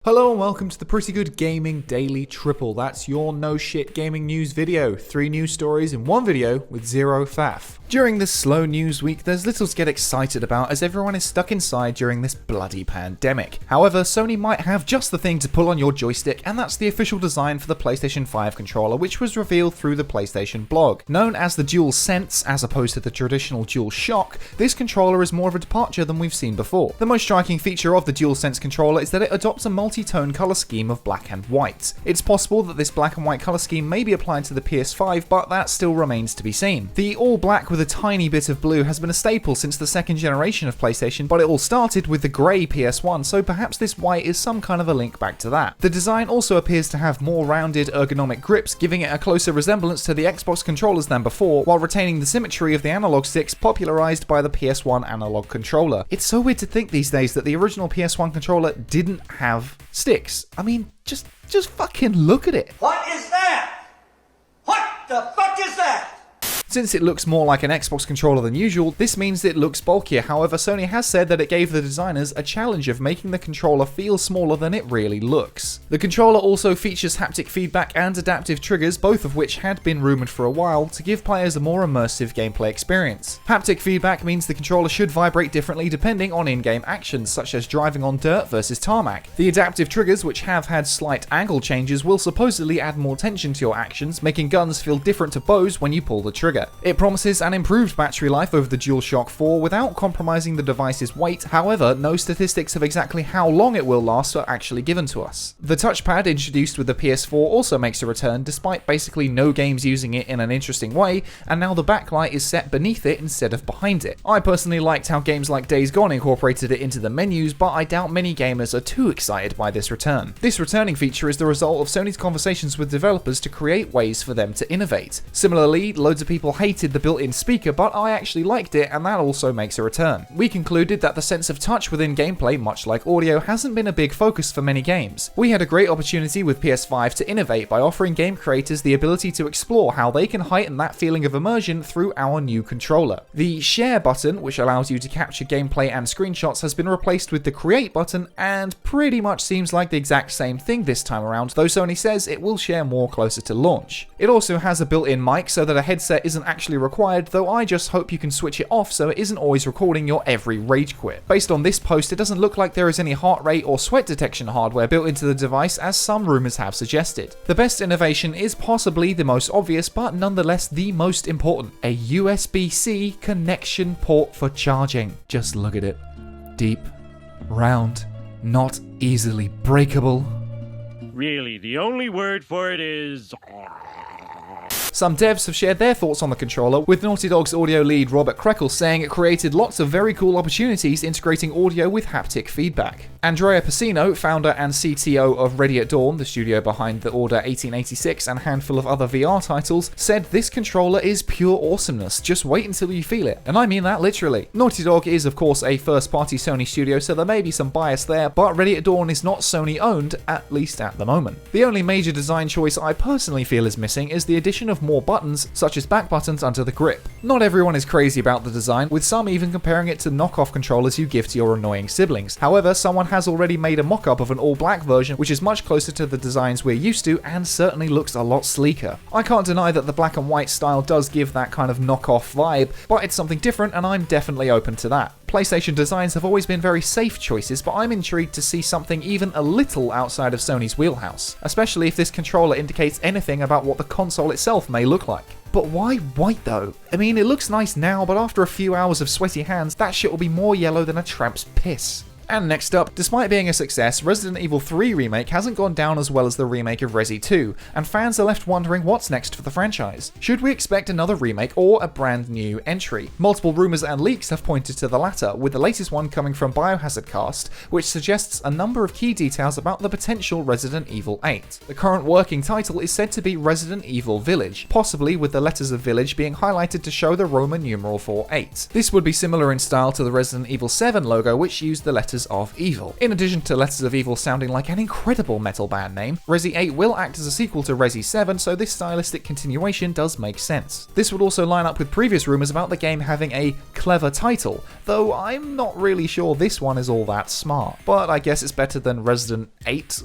Hello and welcome to the Pretty Good Gaming Daily Triple. That's your no shit gaming news video. 3 news stories in one video with zero faff. During this slow news week, there's little to get excited about as everyone is stuck inside during this bloody pandemic. However, Sony might have just the thing to pull on your joystick, and that's the official design for the PlayStation 5 controller, which was revealed through the PlayStation blog. Known as the DualSense, as opposed to the traditional DualShock, this controller is more of a departure than we've seen before. The most striking feature of the DualSense controller is that it adopts a multi-tone color scheme of black and white. It's possible that this black and white color scheme may be applied to the PS5, but that still remains to be seen. The all-black with a tiny bit of blue has been a staple since the second generation of PlayStation, but it all started with the grey PS1, so perhaps this white is some kind of a link back to that. The design also appears to have more rounded ergonomic grips, giving it a closer resemblance to the Xbox controllers than before, while retaining the symmetry of the analog sticks popularized by the PS1 analog controller. It's so weird to think these days that the original PS1 controller didn't have sticks. I mean, just fucking look at it. What is that? What the fuck is that? Since it looks more like an Xbox controller than usual, this means it looks bulkier. However, Sony has said that it gave the designers a challenge of making the controller feel smaller than it really looks. The controller also features haptic feedback and adaptive triggers, both of which had been rumored for a while, to give players a more immersive gameplay experience. Haptic feedback means the controller should vibrate differently depending on in-game actions, such as driving on dirt versus tarmac. The adaptive triggers, which have had slight angle changes, will supposedly add more tension to your actions, making guns feel different to bows when you pull the trigger. It promises an improved battery life over the DualShock 4 without compromising the device's weight. However, no statistics of exactly how long it will last are actually given to us. The touchpad introduced with the PS4 also makes a return, despite basically no games using it in an interesting way, and now the backlight is set beneath it instead of behind it. I personally liked how games like Days Gone incorporated it into the menus, but I doubt many gamers are too excited by this return. This returning feature is the result of Sony's conversations with developers to create ways for them to innovate. Similarly, loads of people hated the built-in speaker, but I actually liked it, and that also makes a return. We concluded that the sense of touch within gameplay, much like audio, hasn't been a big focus for many games. We had a great opportunity with PS5 to innovate by offering game creators the ability to explore how they can heighten that feeling of immersion through our new controller. The share button, which allows you to capture gameplay and screenshots, has been replaced with the create button, and pretty much seems like the exact same thing this time around, though Sony says it will share more closer to launch. It also has a built-in mic so that a headset isn't actually required, though I just hope you can switch it off so it isn't always recording your every rage quit. Based on this post, it doesn't look like there is any heart rate or sweat detection hardware built into the device, as some rumors have suggested. The best innovation is possibly the most obvious, but nonetheless the most important: a USB-C connection port for charging. Just look at it. Deep, round, not easily breakable. Really, the only word for it is... Some devs have shared their thoughts on the controller, with Naughty Dog's audio lead Robert Krekel saying it created lots of very cool opportunities integrating audio with haptic feedback. Andrea Pacino, founder and CTO of Ready at Dawn, the studio behind The Order 1886 and a handful of other VR titles, said this controller is pure awesomeness, just wait until you feel it. And I mean that literally. Naughty Dog is of course a first-party Sony studio, so there may be some bias there, but Ready at Dawn is not Sony owned, at least at the moment. The only major design choice I personally feel is missing is the addition of more buttons, such as back buttons under the grip. Not everyone is crazy about the design, with some even comparing it to knockoff controllers you give to your annoying siblings. However, someone has already made a mock-up of an all-black version, which is much closer to the designs we're used to and certainly looks a lot sleeker. I can't deny that the black and white style does give that kind of knockoff vibe, but it's something different and I'm definitely open to that. PlayStation designs have always been very safe choices, but I'm intrigued to see something even a little outside of Sony's wheelhouse, especially if this controller indicates anything about what the console itself may look like. But why white though? I mean, it looks nice now, but after a few hours of sweaty hands, that shit will be more yellow than a tramp's piss. And next up, despite being a success, Resident Evil 3 Remake hasn't gone down as well as the remake of Resi 2, and fans are left wondering what's next for the franchise. Should we expect another remake or a brand new entry? Multiple rumors and leaks have pointed to the latter, with the latest one coming from Biohazard Cast, which suggests a number of key details about the potential Resident Evil 8. The current working title is said to be Resident Evil Village, possibly with the letters of Village being highlighted to show the Roman numeral for 8. This would be similar in style to the Resident Evil 7 logo, which used the letters Letters of Evil. In addition to Letters of Evil sounding like an incredible metal band name, Resi 8 will act as a sequel to Resi 7, so this stylistic continuation does make sense. This would also line up with previous rumours about the game having a clever title, though I'm not really sure this one is all that smart. But I guess it's better than Resident 8.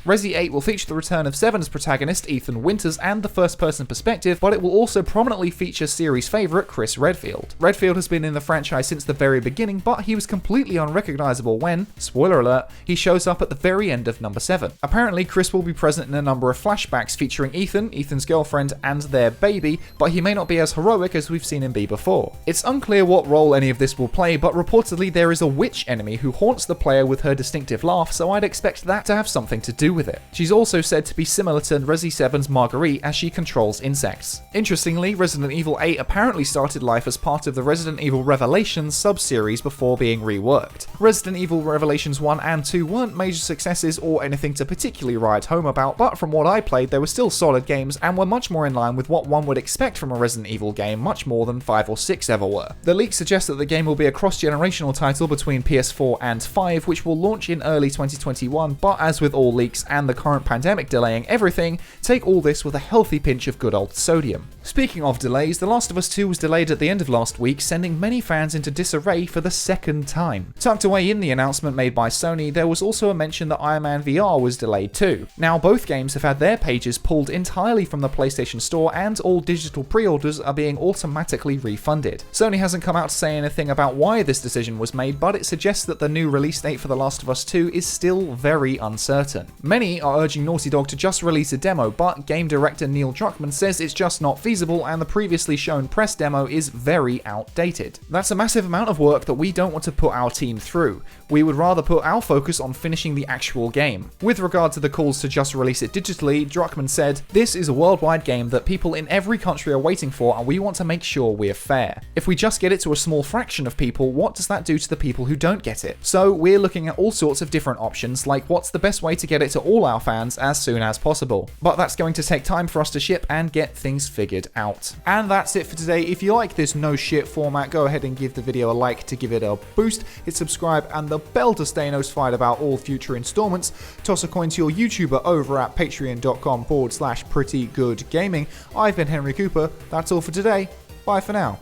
Resi 8 will feature the return of 7's protagonist Ethan Winters and the first-person perspective, but it will also prominently feature series favourite Chris Redfield. Redfield has been in the franchise since the very beginning, but he was completely unrecognisable when, spoiler alert, he shows up at the very end of number 7. Apparently, Chris will be present in a number of flashbacks featuring Ethan, Ethan's girlfriend, and their baby, but he may not be as heroic as we've seen him be before. It's unclear what role any of this will play, but reportedly there is a witch enemy who haunts the player with her distinctive laugh, so I'd expect that to have something to do with it. She's also said to be similar to Resi 7's Marguerite as she controls insects. Interestingly, Resident Evil 8 apparently started life as part of the Resident Evil Revelations sub-series before being reworked. Resident Evil Revelations 1 and 2 weren't major successes or anything to particularly write home about, but from what I played they were still solid games and were much more in line with what one would expect from a Resident Evil game, much more than 5 or 6 ever were. The leaks suggest that the game will be a cross-generational title between PS4 and 5, which will launch in early 2021, but as with all leaks and the current pandemic delaying everything, take all this with a healthy pinch of good old sodium. Speaking of delays, The Last of Us 2 was delayed at the end of last week, sending many fans into disarray for the second time. Tucked away in the announcement made by Sony, there was also a mention that Iron Man VR was delayed too. Now, both games have had their pages pulled entirely from the PlayStation Store, and all digital pre-orders are being automatically refunded. Sony hasn't come out to say anything about why this decision was made, but it suggests that the new release date for The Last of Us 2 is still very uncertain. Many are urging Naughty Dog to just release a demo, but game director Neil Druckmann says it's just not feasible and the previously shown press demo is very outdated. That's a massive amount of work that we don't want to put our team through. We would rather put our focus on finishing the actual game. With regard to the calls to just release it digitally, Druckmann said, "This is a worldwide game that people in every country are waiting for and we want to make sure we're fair. If we just get it to a small fraction of people, what does that do to the people who don't get it? So we're looking at all sorts of different options, like what's the best way to get it to all our fans as soon as possible. But that's going to take time for us to ship and get things figured out." And that's it for today. If you like this no shit format, go ahead and give the video a like to give it a boost, hit subscribe and the bell to stay notified about all future installments. Toss a coin to your YouTuber over at patreon.com/prettygoodgaming. I've been Henry Cooper. That's all for today. Bye for now.